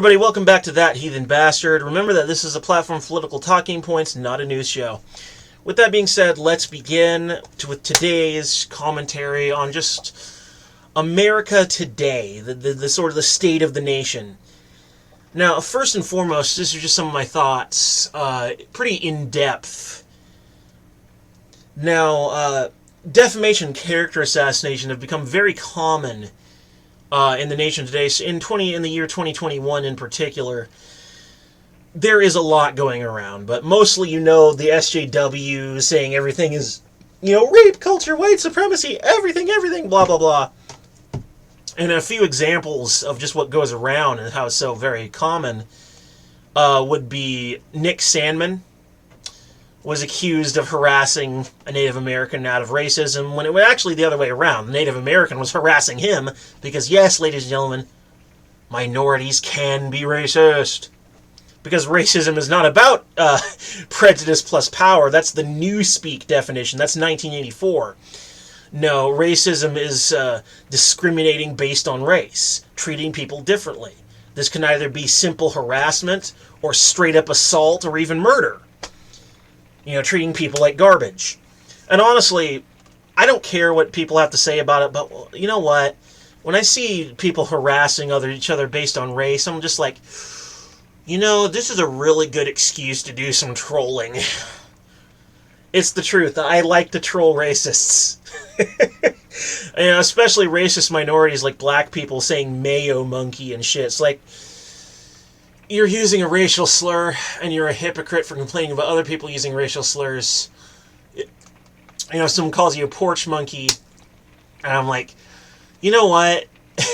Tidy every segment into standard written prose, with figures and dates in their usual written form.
everybody, welcome back to That Heathen Bastard. Remember that this is a platform for political talking points, not a news show. With that being said, let's begin with today's commentary on just America today, the sort of the state of the nation. Now, first and foremost, this is just some of my thoughts, pretty in-depth. Now, defamation and character assassination have become very common in the nation today. So in the year 2021 in particular, there is a lot going around, but mostly, the SJW saying everything is, rape culture, white supremacy, everything, blah, blah, blah. And a few examples of just what goes around and how it's so very common would be Nick Sandman was accused of harassing a Native American out of racism, when it was actually the other way around. The Native American was harassing him because, yes, ladies and gentlemen, minorities can be racist. Because racism is not about prejudice plus power. That's the Newspeak definition. That's 1984. No, racism is discriminating based on race, treating people differently. This can either be simple harassment or straight-up assault or even murder. Treating people like garbage. And honestly, I don't care what people have to say about it, but you know what? When I see people harassing each other based on race, I'm just like, this is a really good excuse to do some trolling. It's the truth. I like to troll racists. Especially racist minorities like black people saying mayo monkey and shit. It's like, you're using a racial slur, and you're a hypocrite for complaining about other people using racial slurs. Someone calls you a porch monkey, and I'm like, you know what?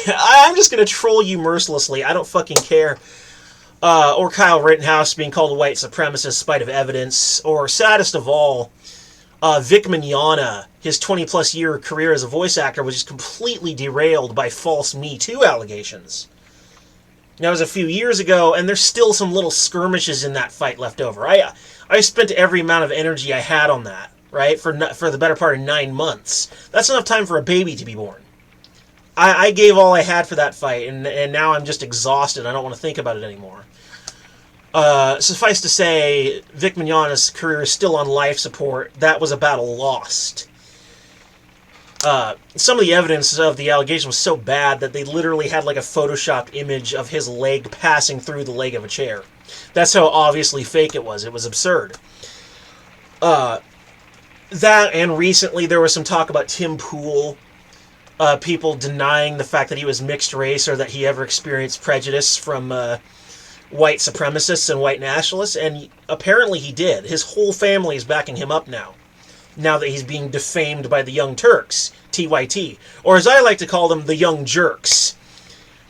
I'm just going to troll you mercilessly. I don't fucking care. Or Kyle Rittenhouse being called a white supremacist in spite of evidence. Or, saddest of all, Vic Mignogna, his 20-plus year career as a voice actor was just completely derailed by false Me Too allegations. That was a few years ago, and there's still some little skirmishes in that fight left over. I spent every amount of energy I had on that, right, for the better part of 9 months. That's enough time for a baby to be born. I gave all I had for that fight, and now I'm just exhausted. I don't want to think about it anymore. Suffice to say, Vic Mignogna's career is still on life support. That was a battle lost. Some of the evidence of the allegation was so bad that they literally had like a photoshopped image of his leg passing through the leg of a chair. That's how obviously fake it was. It was absurd. That, and recently there was some talk about Tim Pool, people denying the fact that he was mixed race or that he ever experienced prejudice from white supremacists and white nationalists, and apparently he did. His whole family is backing him up now that he's being defamed by the Young Turks, TYT, or as I like to call them, the Young Jerks,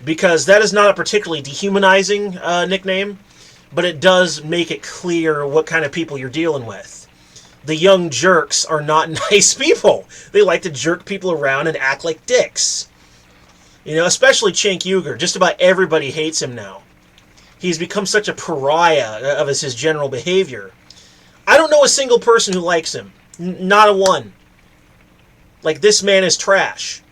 because that is not a particularly dehumanizing nickname, but it does make it clear what kind of people you're dealing with. The Young Jerks are not nice people. They like to jerk people around and act like dicks. Especially Cenk Uygur. Just about everybody hates him now. He's become such a pariah of his general behavior. I don't know a single person who likes him. Not a one. Like, this man is trash.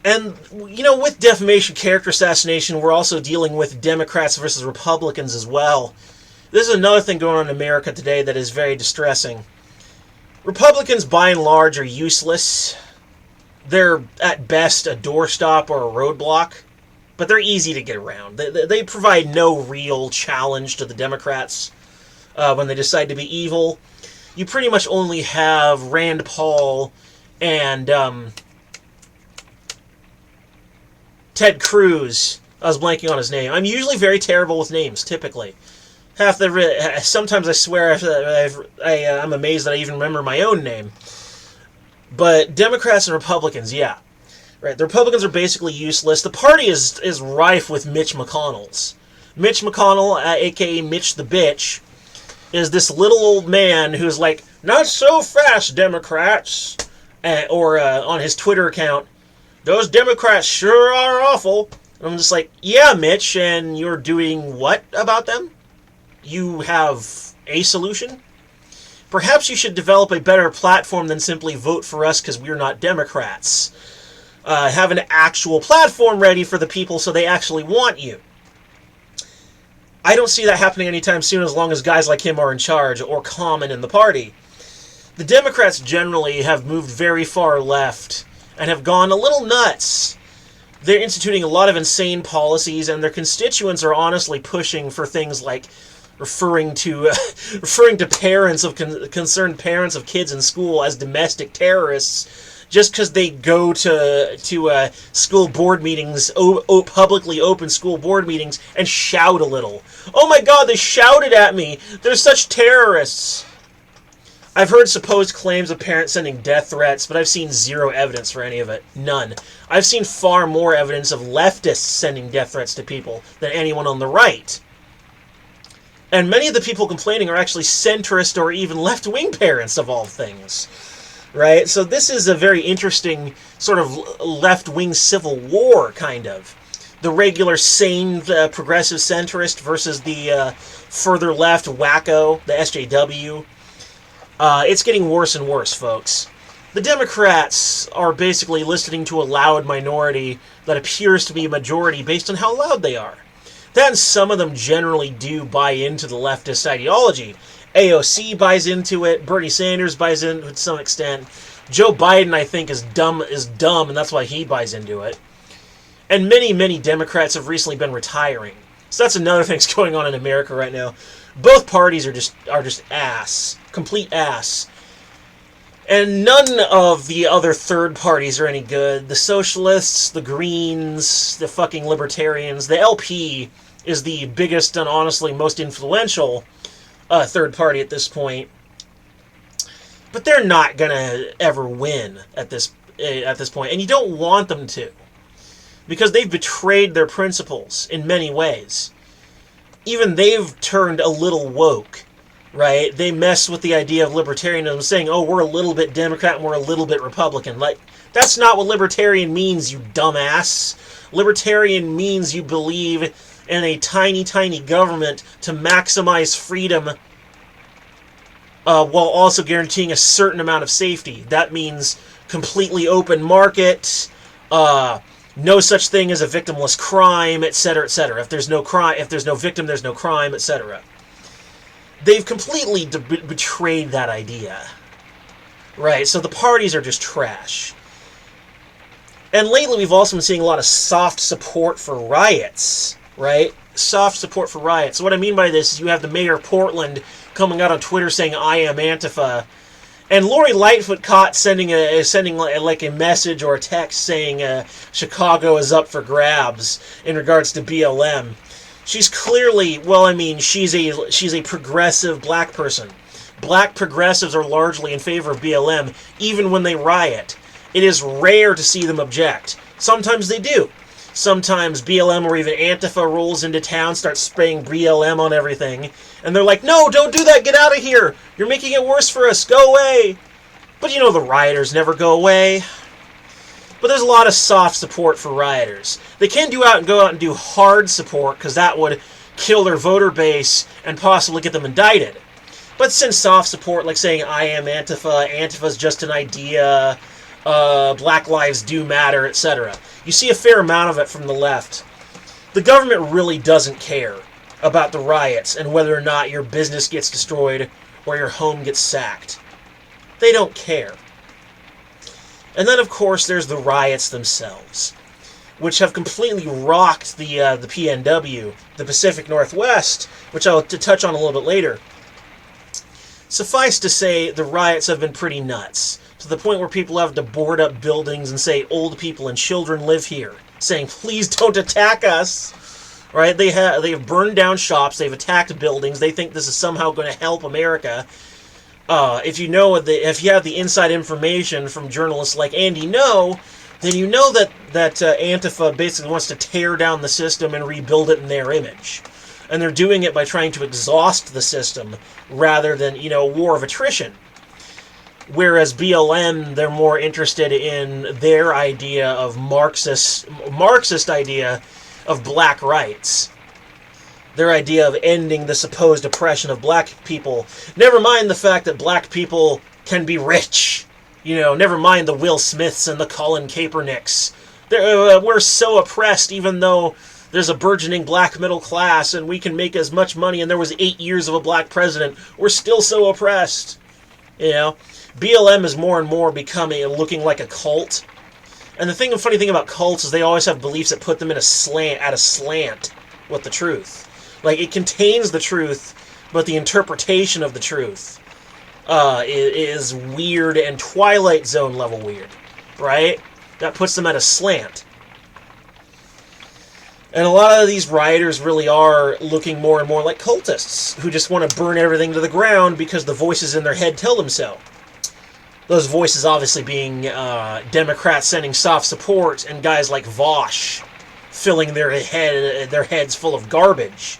And, with defamation, character assassination, we're also dealing with Democrats versus Republicans as well. This is another thing going on in America today that is very distressing. Republicans, by and large, are useless. They're, at best, a doorstop or a roadblock. But they're easy to get around. They provide no real challenge to the Democrats. When they decide to be evil, you pretty much only have Rand Paul and Ted Cruz. I was blanking on his name. I'm usually very terrible with names, typically. Sometimes I swear I'm amazed that I even remember my own name. But Democrats and Republicans, yeah. Right, the Republicans are basically useless. The party is rife with Mitch McConnells. Mitch McConnell, a.k.a. Mitch the Bitch, is this little old man who's like, not so fast, Democrats. Or on his Twitter account, those Democrats sure are awful. And I'm just like, yeah, Mitch, and you're doing what about them? You have a solution? Perhaps you should develop a better platform than simply vote for us because we're not Democrats. have an actual platform ready for the people so they actually want you. I don't see that happening anytime soon as long as guys like him are in charge or common in the party. The Democrats generally have moved very far left and have gone a little nuts. They're instituting a lot of insane policies, and their constituents are honestly pushing for things like referring to parents of concerned parents of kids in school as domestic terrorists just because they go to school board meetings, publicly open school board meetings, and shout a little. Oh my God, they shouted at me! They're such terrorists! I've heard supposed claims of parents sending death threats, but I've seen zero evidence for any of it. None. I've seen far more evidence of leftists sending death threats to people than anyone on the right. And many of the people complaining are actually centrist or even left-wing parents, of all things. Right? So this is a very interesting sort of left-wing civil war, kind of. The regular sane progressive centrist versus the further left wacko, the SJW. It's getting worse and worse, folks. The Democrats are basically listening to a loud minority that appears to be a majority based on how loud they are. Then some of them generally do buy into the leftist ideology. AOC buys into it. Bernie Sanders buys into it to some extent. Joe Biden, I think, is dumb, and that's why he buys into it. And many, many Democrats have recently been retiring. So that's another thing that's going on in America right now. Both parties are just ass. Complete ass. And none of the other third parties are any good. The Socialists, the Greens, the fucking Libertarians, the LP is the biggest and honestly most influential third party at this point. But they're not gonna ever win at this point, and you don't want them to, because they've betrayed their principles in many ways. Even they've turned a little woke, right? They mess with the idea of libertarianism, saying, oh, we're a little bit Democrat and we're a little bit Republican. Like, that's not what libertarian means, you dumbass. Libertarian means you believe in a tiny, tiny government to maximize freedom while also guaranteeing a certain amount of safety. That means completely open market, no such thing as a victimless crime, etc., etc. If there's no crime, if there's no victim, there's no crime, etc. They've completely betrayed that idea, right? So the parties are just trash. And lately, we've also been seeing a lot of soft support for riots, right? Soft support for riots. So what I mean by this is you have the mayor of Portland coming out on Twitter saying, "I am Antifa." And Lori Lightfoot caught sending like a message or a text saying Chicago is up for grabs in regards to BLM. She's clearly, well, I mean, she's a progressive black person. Black progressives are largely in favor of BLM, even when they riot. It is rare to see them object. Sometimes they do. Sometimes BLM or even Antifa rolls into town, starts spraying BLM on everything, and they're like, no, don't do that, get out of here! You're making it worse for us, go away! But you know the rioters never go away. But there's a lot of soft support for rioters. They can go out and do hard support, because that would kill their voter base and possibly get them indicted. But since soft support, like saying, I am Antifa, Antifa's just an idea, Black Lives Do Matter, etc. You see a fair amount of it from the left. The government really doesn't care about the riots and whether or not your business gets destroyed or your home gets sacked. They don't care. And then, of course, there's the riots themselves, which have completely rocked the PNW, the Pacific Northwest, which I'll touch on a little bit later. Suffice to say, the riots have been pretty nuts, to the point where people have to board up buildings and say, old people and children live here, saying, please don't attack us. Right? They have burned down shops, they've attacked buildings, they think this is somehow going to help America. If you have the inside information from journalists like Andy Ngo, then you know that Antifa basically wants to tear down the system and rebuild it in their image. And they're doing it by trying to exhaust the system rather than, a war of attrition. Whereas BLM, they're more interested in their idea of Marxist idea of black rights. Their idea of ending the supposed oppression of black people. Never mind the fact that black people can be rich. Never mind the Will Smiths and the Colin Kaepernicks. We're so oppressed, even though there's a burgeoning black middle class and we can make as much money, and there was 8 years of a black president. We're still so oppressed. BLM is more and more looking like a cult. And the funny thing about cults is they always have beliefs that put them at a slant with the truth. Like, it contains the truth, but the interpretation of the truth is weird and Twilight Zone level weird, right? That puts them at a slant. And a lot of these rioters really are looking more and more like cultists who just want to burn everything to the ground because the voices in their head tell them so. Those voices obviously being Democrats sending soft support and guys like Vosh filling their heads full of garbage.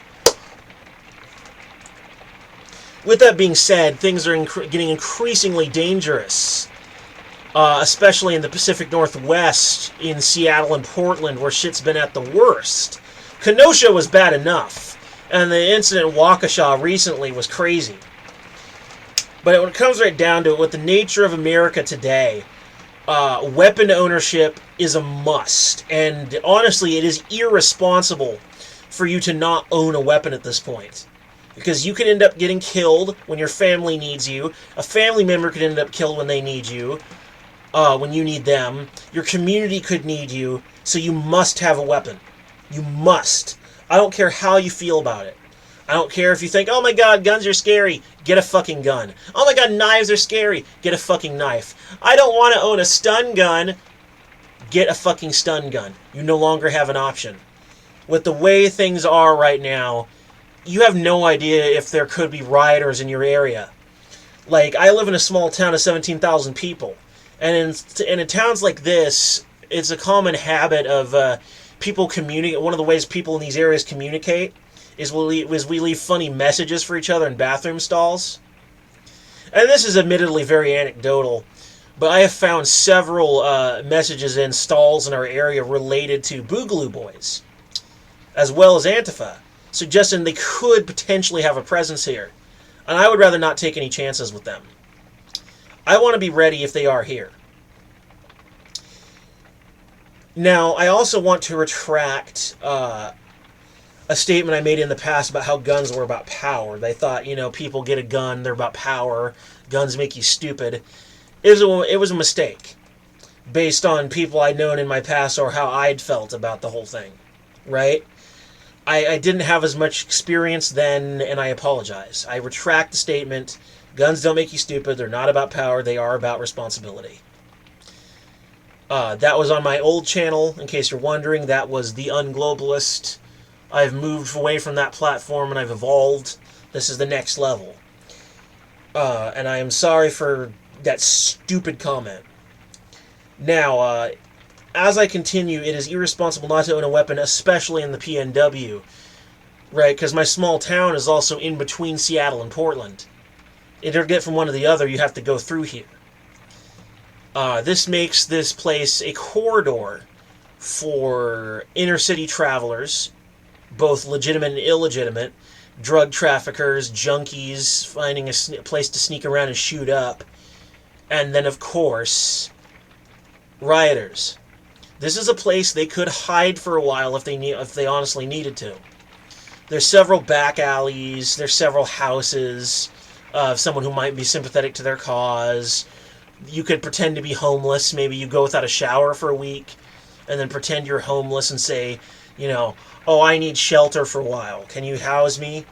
With that being said, things are getting increasingly dangerous, especially in the Pacific Northwest, in Seattle and Portland, where shit's been at the worst. Kenosha was bad enough, and the incident in Waukesha recently was crazy. But when it comes right down to it, with the nature of America today, weapon ownership is a must. And honestly, it is irresponsible for you to not own a weapon at this point. Because you could end up getting killed when your family needs you. A family member could end up killed when they need you, when you need them. Your community could need you, so you must have a weapon. You must. I don't care how you feel about it. I don't care if you think, oh my god, guns are scary. Get a fucking gun. Oh my god, knives are scary. Get a fucking knife. I don't want to own a stun gun. Get a fucking stun gun. You no longer have an option. With the way things are right now, you have no idea if there could be rioters in your area. Like, I live in a small town of 17,000 people. And in towns like this, it's a common habit of people communicate. One of the ways people in these areas communicate is we leave funny messages for each other in bathroom stalls. And this is admittedly very anecdotal, but I have found several messages in stalls in our area related to Boogaloo Boys, as well as Antifa, suggesting they could potentially have a presence here. And I would rather not take any chances with them. I want to be ready if they are here. Now, I also want to retract a statement I made in the past about how guns were about power. They thought, people get a gun, they're about power, guns make you stupid. It was a mistake, based on people I'd known in my past or how I'd felt about the whole thing, right? I didn't have as much experience then, and I apologize. I retract the statement. Guns don't make you stupid, they're not about power, they are about responsibility. That was on my old channel, in case you're wondering. That was The Unglobalist. I've moved away from that platform and I've evolved. This is the next level. And I am sorry for that stupid comment. Now, as I continue, it is irresponsible not to own a weapon, especially in the PNW. Right, because my small town is also in between Seattle and Portland. In order to get from one to the other, you have to go through here. This makes this place a corridor for inner-city travelers, both legitimate and illegitimate, drug traffickers, junkies, finding a place to sneak around and shoot up, and then, of course, rioters. This is a place they could hide for a while if they honestly needed to. There's several back alleys, there's several houses of someone who might be sympathetic to their cause. You could pretend to be homeless. Maybe you go without a shower for a week, and then pretend you're homeless and say, oh, I need shelter for a while. Can you house me?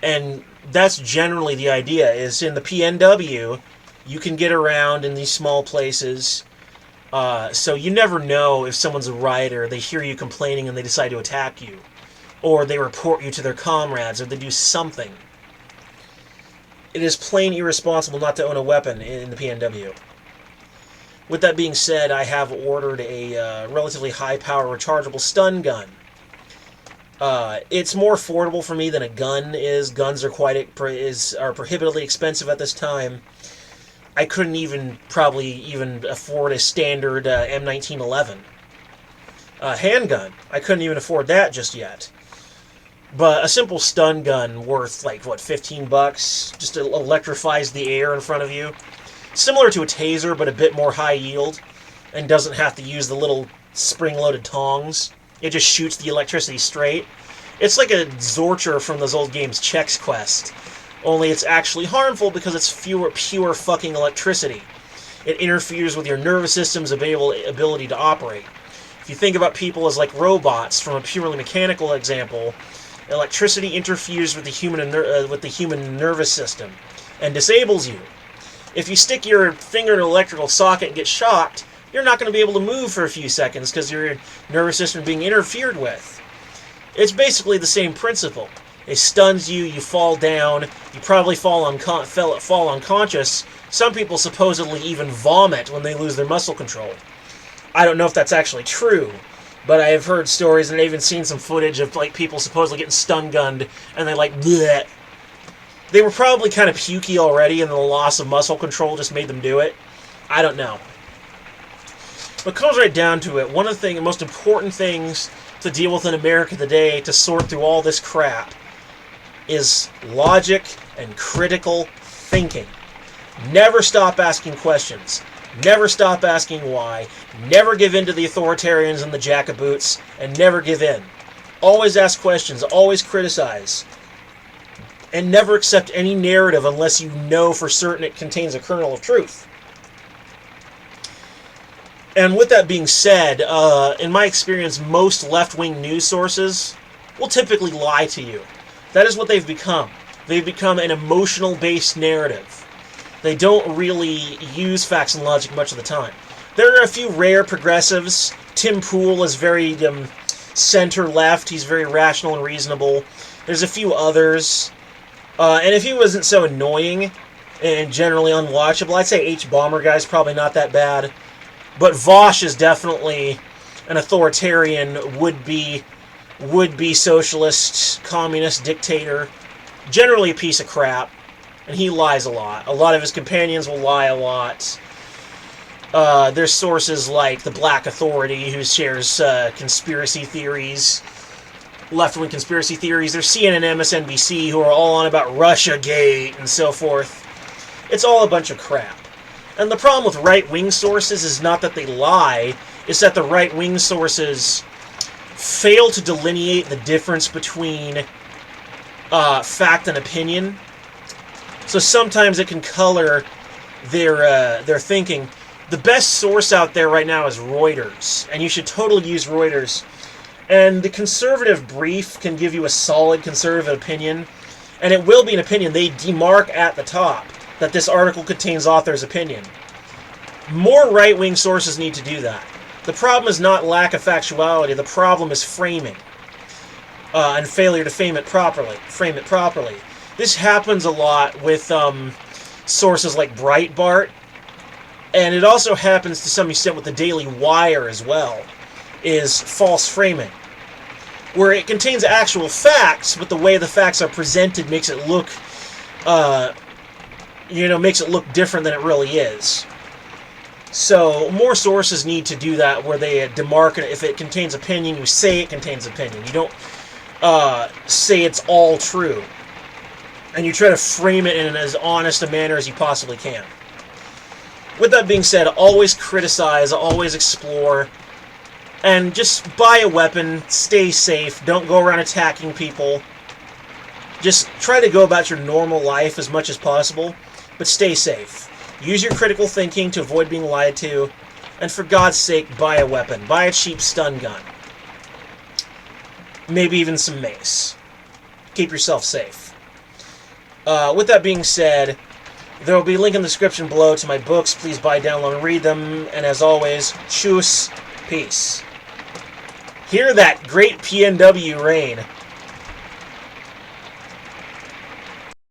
And that's generally the idea, is in the PNW, you can get around in these small places. So you never know if someone's a rioter, they hear you complaining and they decide to attack you. Or they report you to their comrades, or they do something. It is plain irresponsible not to own a weapon in the PNW. With that being said, I have ordered a relatively high-power rechargeable stun gun. It's more affordable for me than a gun is. Guns are prohibitively expensive at this time. I couldn't probably even afford a standard M1911 handgun. I couldn't even afford that just yet. But a simple stun gun worth, like, what, $15? Just electrifies the air in front of you. Similar to a taser, but a bit more high yield. And doesn't have to use the little spring-loaded tongs. It just shoots the electricity straight. It's like a Zorcher from those old games, Chex Quest. Only it's actually harmful because it's pure fucking electricity. It interferes with your nervous system's ability to operate. If you think about people as like robots, from a purely mechanical example, electricity interferes with the human nervous system and disables you. If you stick your finger in an electrical socket and get shocked, you're not going to be able to move for a few seconds because your nervous system is being interfered with. It's basically the same principle. It stuns you, you fall down, you probably fall unconscious. Some people supposedly even vomit when they lose their muscle control. I don't know if that's actually true, but I have heard stories and I've even seen some footage of like people supposedly getting stun gunned and they like bleh. They were probably kind of pukey already and the loss of muscle control just made them do it. I don't know. But it comes right down to it. One of the most important things to deal with in America today to sort through all this crap is logic and critical thinking. Never stop asking questions. Never stop asking why. Never give in to the authoritarians and the jackaboots, and never give in. Always ask questions. Always criticize. And never accept any narrative unless you know for certain it contains a kernel of truth. And with that being said, in my experience, most left-wing news sources will typically lie to you. That is what they've become. They've become an emotional-based narrative. They don't really use facts and logic much of the time. There are a few rare progressives. Tim Pool is very center-left. He's very rational and reasonable. There's a few others. And if he wasn't so annoying and generally unwatchable, I'd say H-Bomber Guy's probably not that bad. But Vosh is definitely an authoritarian, would-be socialist, communist dictator. Generally a piece of crap. And he lies a lot. A lot of his companions will lie a lot. There's sources like the Black Authority, who shares conspiracy theories, left-wing conspiracy theories. There's CNN and MSNBC, who are all on about Russiagate and so forth. It's all a bunch of crap. And the problem with right-wing sources is not that they lie, it's that the right-wing sources fail to delineate the difference between fact and opinion. So sometimes it can color their thinking. The best source out there right now is Reuters, and you should totally use Reuters. And the conservative brief can give you a solid conservative opinion, and it will be an opinion. They demark at the top that this article contains author's opinion. More right-wing sources need to do that. The problem is not lack of factuality. The problem is framing and failure to frame it properly. This happens a lot with sources like Breitbart, and it also happens to some extent with the Daily Wire as well, is false framing, where it contains actual facts, but the way the facts are presented makes it look, makes it look different than it really is. So more sources need to do that, where they demark it. If it contains opinion, you say it contains opinion. You don't say it's all true. And you try to frame it in as honest a manner as you possibly can. With that being said, always criticize, always explore, and just buy a weapon, stay safe, don't go around attacking people. Just try to go about your normal life as much as possible, but stay safe. Use your critical thinking to avoid being lied to, and for God's sake, buy a weapon. Buy a cheap stun gun. Maybe even some mace. Keep yourself safe. With that being said, there will be a link in the description below to my books. Please buy, download, and read them. And as always, choose peace. Hear that great PNW rain.